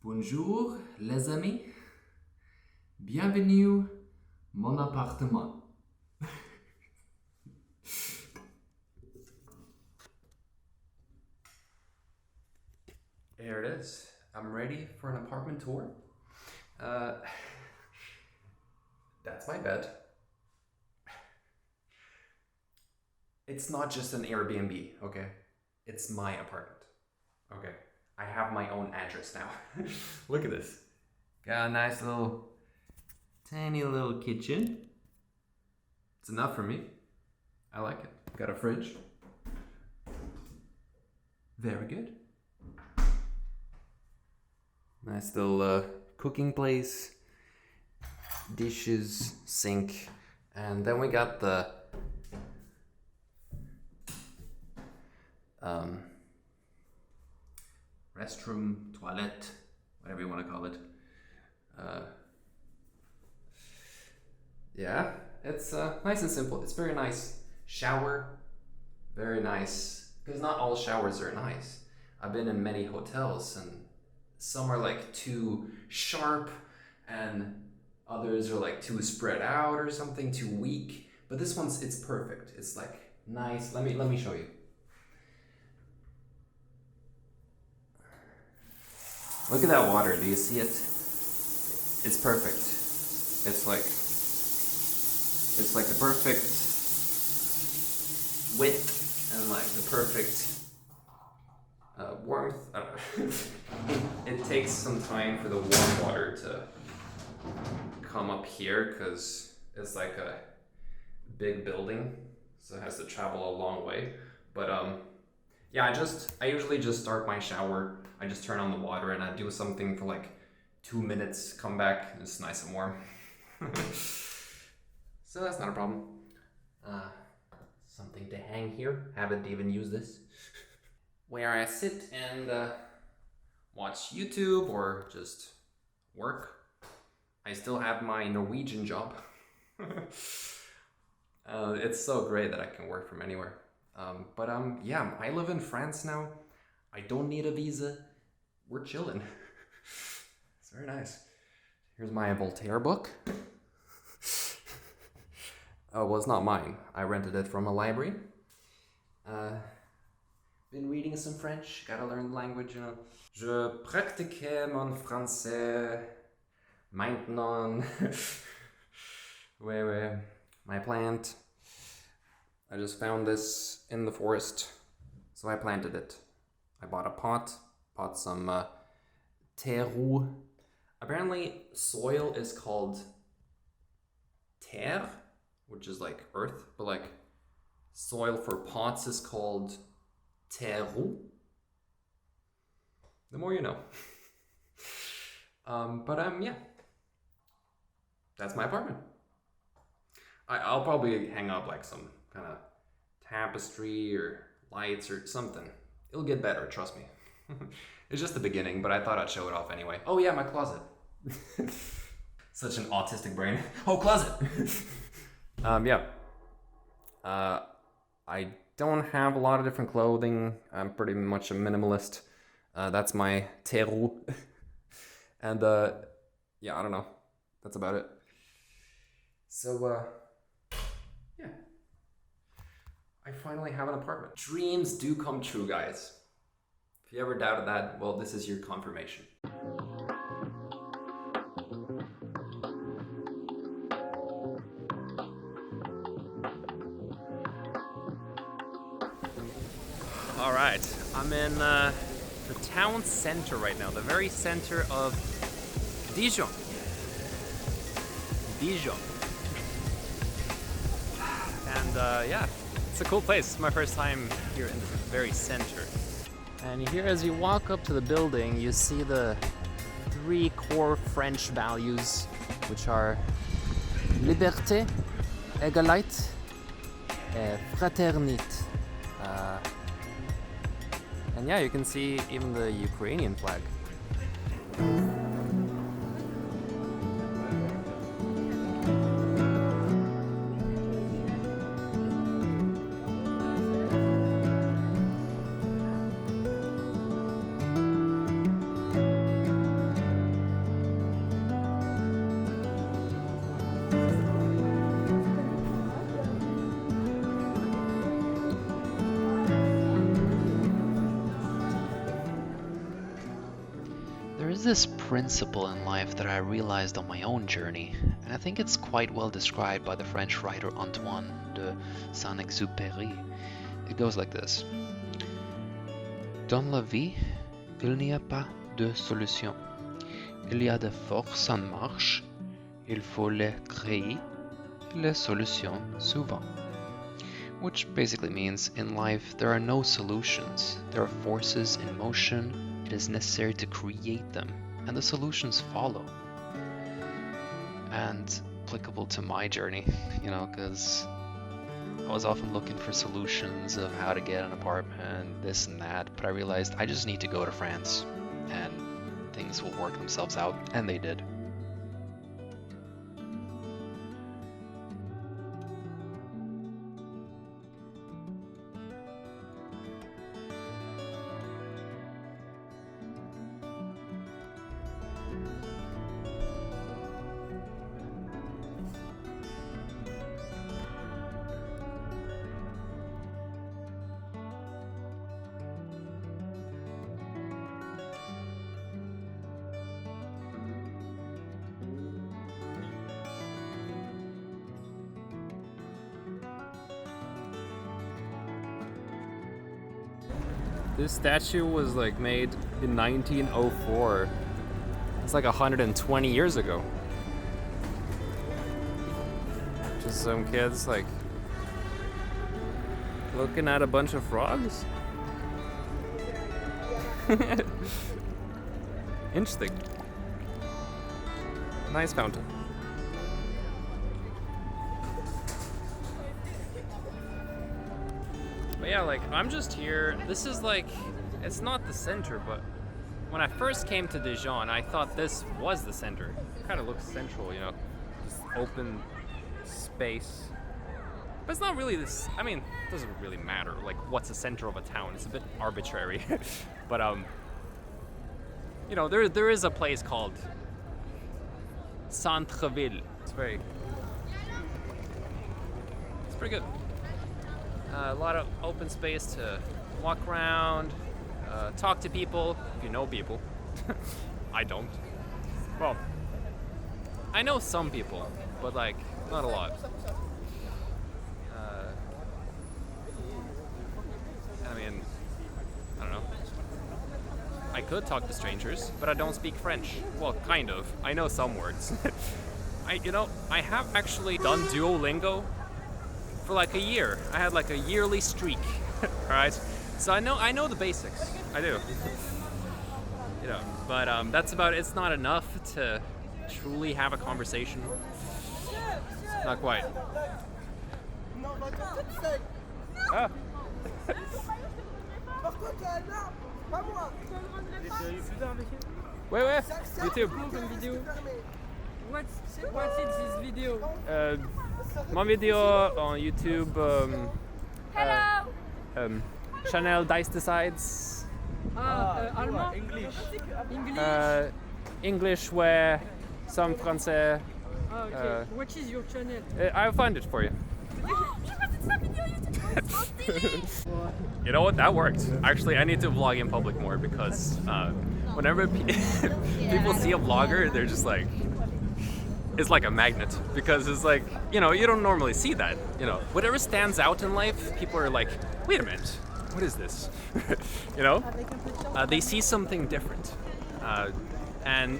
Bonjour les amis, bienvenue mon appartement. Here it is. I'm ready for an apartment tour. That's my bed. It's not just an Airbnb, okay? It's my apartment, okay? I have my own address now. Look at this. Got a nice little, tiny little kitchen. It's enough for me. I like it. Got a fridge. Very good. Nice little cooking place. Dishes, sink, and then we got the restroom, toilet, whatever you want to call it. Yeah, it's nice and simple. It's very nice. Shower, very nice. Because not all showers are nice. I've been in many hotels and some are like too sharp and others are like too spread out or something, too weak. But this one's, it's perfect. It's like nice. Let me show you. Look at that water. Do you see it? It's perfect. It's like the perfect width and like the perfect warmth. I don't know. It takes some time for the warm water to come up here because it's like a big building, so it has to travel a long way. But yeah, I usually just start my shower. I just turn on the water and I do something for like 2 minutes, come back, and it's nice and warm. So that's not a problem. Something to hang here. Haven't even used this. Where I sit and watch YouTube or just work. I still have my Norwegian job. It's so great that I can work from anywhere. But yeah, I live in France now. I don't need a visa. We're chilling. It's very nice. Here's my Voltaire book. Oh, well, it's not mine. I rented it from a library. Been reading some French. Gotta learn the language, you know. Je pratiquais mon français. Maintenant. Ouais. My plant. I just found this in the forest, so I planted it. I bought a pot, bought some terreau. Apparently, soil is called terre, which is like earth, but like soil for pots is called terreau. The more you know. Yeah, that's my apartment. I'll probably hang up like some kind of tapestry or lights or something. It'll get better, trust me. It's just the beginning, but I thought I'd show it off anyway. Oh yeah, my closet. Such an autistic brain. Oh, closet! Yeah. I don't have a lot of different clothing. I'm pretty much a minimalist. That's my terreau. And yeah, I don't know. That's about it. So, yeah. I finally have an apartment. Dreams do come true, guys. If you ever doubted that, well, this is your confirmation. All right, I'm in the town center right now, the very center of Dijon. And yeah, it's a cool place. It's my first time here in the very center. And here, as you walk up to the building, you see the 3 core French values, which are liberté, égalité, et fraternité. And yeah, you can see even the Ukrainian flag. There is this principle in life that I realized on my own journey, and I think it's quite well described by the French writer Antoine de Saint-Exupéry. It goes like this. Dans la vie, il n'y a pas de solution. Il y a des forces en marche, il faut les créer, les solutions souvent. Which basically means, in life, there are no solutions. There are forces in motion. It is necessary to create them, and the solutions follow. And applicable to my journey, because I was often looking for solutions of how to get an apartment, this and that, but I realized I just need to go to France, and things will work themselves out, and they did. This statue was like made in 1904. It's like 120 years ago. Just some kids like looking at a bunch of frogs. Interesting. Nice fountain. But yeah, like, I'm just here. This is like, it's not the center, but when I first came to Dijon, I thought this was the center. It kind of looks central, just open space. But it's not really this, I mean, it doesn't really matter, like, what's the center of a town. It's a bit arbitrary. But, there is a place called Centreville. It's pretty good. A lot of open space to walk around, talk to people, if you know people. I don't. Well, I know some people, but like, not a lot. I don't know. I could talk to strangers, but I don't speak French. Well, kind of. I know some words. I have actually done Duolingo for like a year. I had like a yearly streak. Alright? So I know the basics. I do. But that's about it. It's not enough to truly have a conversation. Not quite. Ah. Ouais, YouTube. What's this video? Mon vidéo on YouTube. Hello. Chanel Dice Decides. Allemand? English? English, where some français. Okay. What is your channel? I'll find it for you. You know what? That worked. Actually, I need to vlog in public more because whenever people see a vlogger, they're just like, it's like a magnet because it's like, you don't normally see that. Whatever stands out in life, people are like, wait a minute, what is this? They see something different. And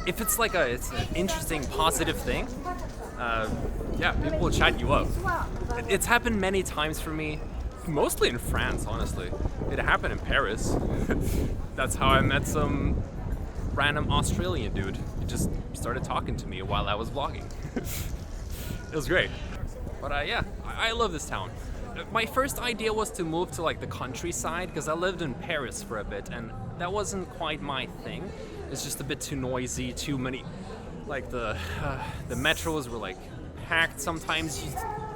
if it's like it's an interesting, positive thing, people will chat you up. It's happened many times for me, mostly in France, honestly. It happened in Paris. That's how I met some random Australian dude. He just started talking to me while I was vlogging. It was great. But I love this town. My first idea was to move to like the countryside because I lived in Paris for a bit and that wasn't quite my thing. It's just a bit too noisy, too many, like the metros were like packed sometimes.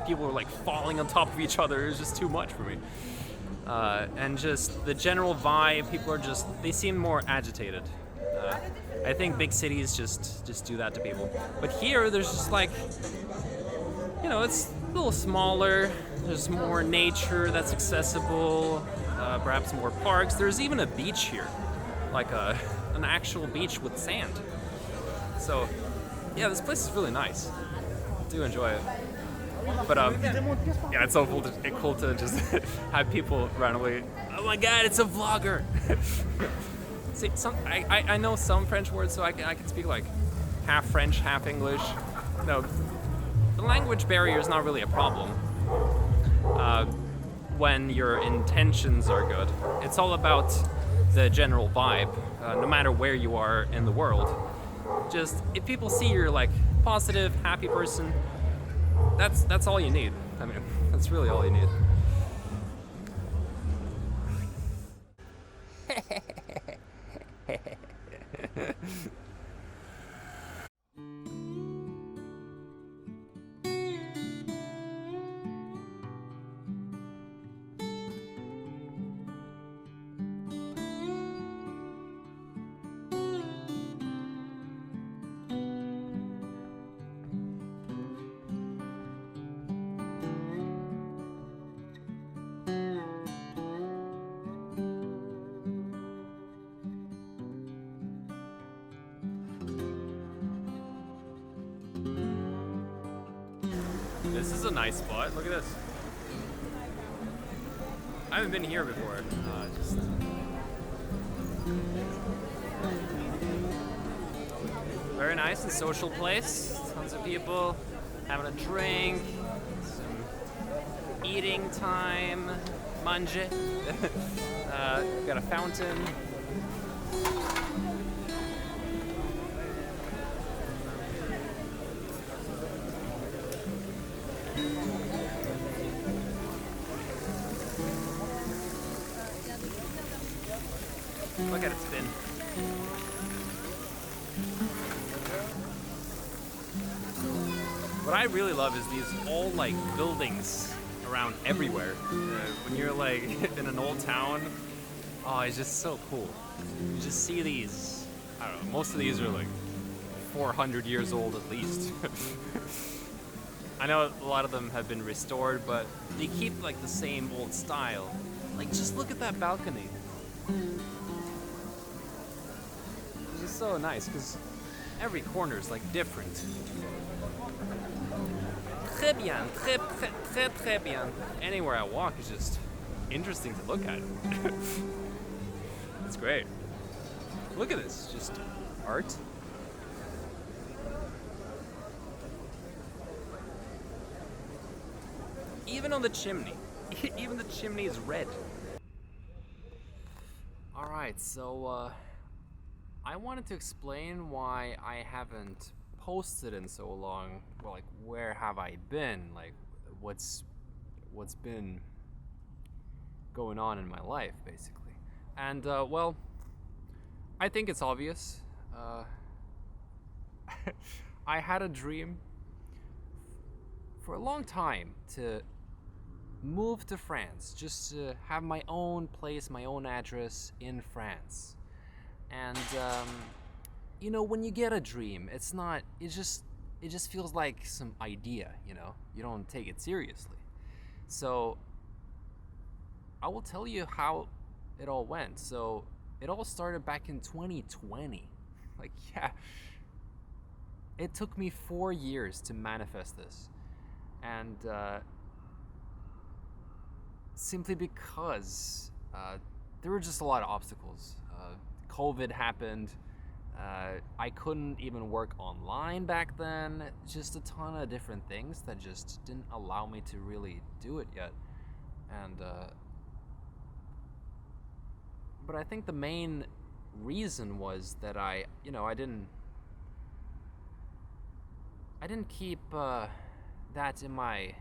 People were like falling on top of each other. It was just too much for me. And just the general vibe, people are they seem more agitated. I think big cities just do that to people. But here, there's just like, it's a little smaller. There's more nature that's accessible, perhaps more parks. There's even a beach here. like an actual beach with sand. So yeah, this place is really nice. I do enjoy it. But yeah, it's so cool to just have people randomly, oh my god, it's a vlogger. See, I know some French words, so I can speak like half French, half English. No, the language barrier is not really a problem when your intentions are good. It's all about the general vibe, no matter where you are in the world. Just if people see you're like positive, happy person, that's all you need. I mean, that's really all you need. This is a nice spot. Look at this. I haven't been here before. Just very nice and social place. Tons of people having a drink, some eating time, manger. Got a fountain. Look at it spin. What I really love is these old like buildings around everywhere. When you're like in an old town, oh, it's just so cool. You just see these, I don't know, most of these are like 400 years old at least. I know a lot of them have been restored, but they keep like the same old style. Like just look at that balcony. It's just so nice because every corner is like different. Très bien, très bien. Anywhere I walk is just interesting to look at. It's great. Look at this, just art. Even on the chimney. Even the chimney is red. Alright, so I wanted to explain why I haven't posted in so long. Well, like, where have I been? Like, what's been going on in my life, basically. And, well, I think it's obvious. I had a dream for a long time to move to France, just to have my own place, my own address in France. And you know, when you get a dream, it just feels like some idea, you know? You don't take it seriously. So I will tell you how it all went. So it all started back in 2020. Like, yeah, it took me 4 years to manifest this. And simply because there were just a lot of obstacles. COVID happened. I couldn't even work online back then. Just a ton of different things that just didn't allow me to really do it yet. And but I think the main reason was that I didn't keep that in my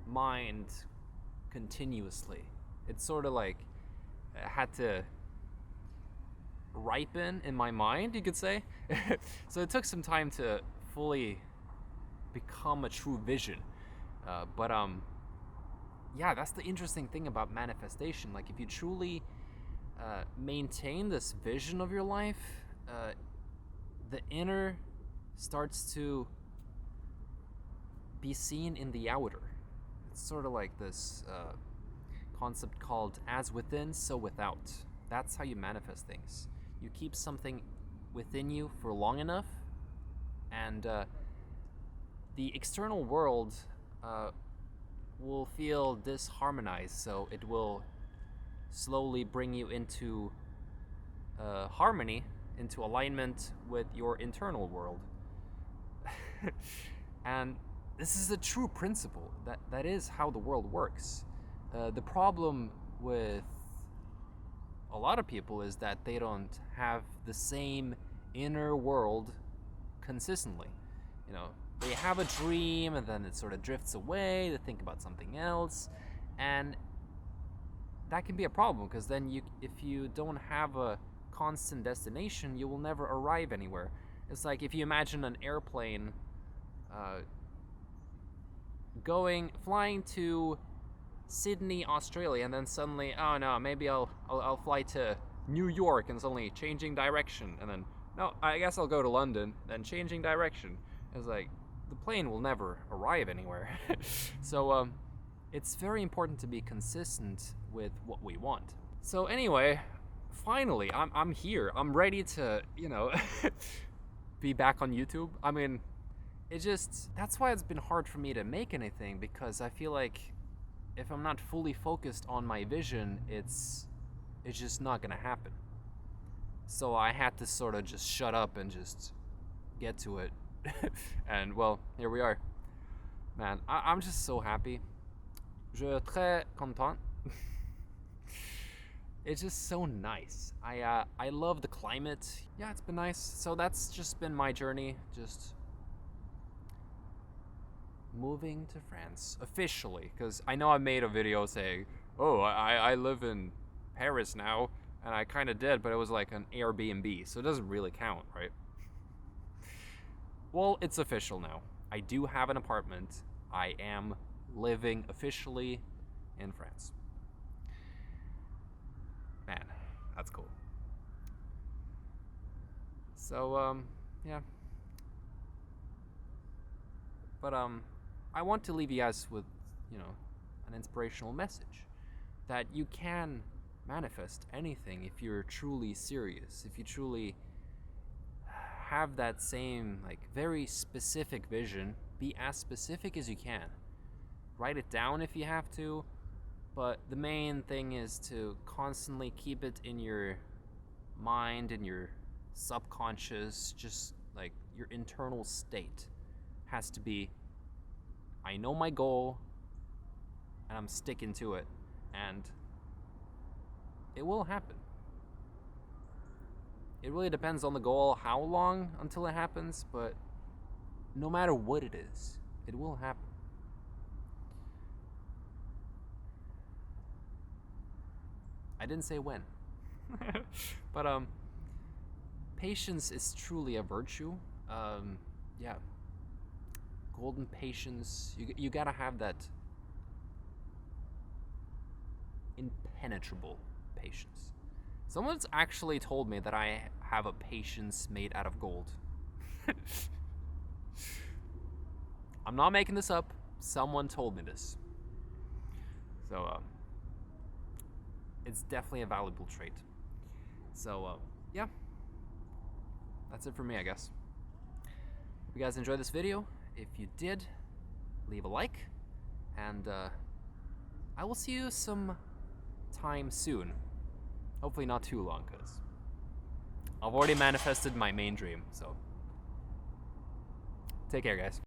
mind continuously. It's sort of like had to ripen in my mind, you could say. So it took some time to fully become a true vision. But yeah, that's the interesting thing about manifestation. Like, if you truly maintain this vision of your life, the inner starts to be seen in the outer. It's sort of like this concept called as within, so without. That's how you manifest things. you keep something within you for long enough, and the external world will feel disharmonized, so it will slowly bring you into harmony, into alignment with your internal world. And this is a true principle. That is how the world works. The problem with a lot of people is that they don't have the same inner world consistently. You know, they have a dream and then it sort of drifts away, they think about something else, and that can be a problem, because then if you don't have a constant destination, you will never arrive anywhere. It's like if you imagine an airplane flying to Sydney, Australia, and then suddenly, oh no, maybe I'll fly to New York, and suddenly changing direction, and then no, I guess I'll go to London, then changing direction. It's like the plane will never arrive anywhere. So it's very important to be consistent with what we want. So anyway, finally, I'm here. I'm ready to, be back on YouTube. I mean, that's why it's been hard for me to make anything, because I feel like if I'm not fully focused on my vision, it's just not gonna happen. So I had to sort of just shut up and just get to it. And well, here we are. Man, I'm just so happy. Je très content. It's just so nice. I love the climate. Yeah, it's been nice. So that's just been my journey, just moving to France officially, because I know I made a video saying, oh, I live in Paris now, and I kind of did, but it was like an Airbnb, so it doesn't really count, right? Well, it's official now. I do have an apartment. I am living officially in France. Man, that's cool. So, yeah. But, I want to leave you guys with, an inspirational message. That you can manifest anything if you're truly serious, if you truly have that same, very specific vision. Be as specific as you can. Write it down if you have to, but the main thing is to constantly keep it in your mind, in your subconscious, just like your internal state has to be, I know my goal, and I'm sticking to it, and it will happen. It really depends on the goal, how long until it happens, but no matter what it is, it will happen. I didn't say when. But patience is truly a virtue. Yeah. Golden patience. You gotta have that impenetrable patience. Someone's actually told me that I have a patience made out of gold. I'm not making this up. Someone told me this. So, it's definitely a valuable trait. So, yeah. That's it for me, I guess. Hope you guys enjoyed this video. If you did, leave a like. And, I will see you some time soon. Hopefully not too long, because I've already manifested my main dream, so. Take care, guys.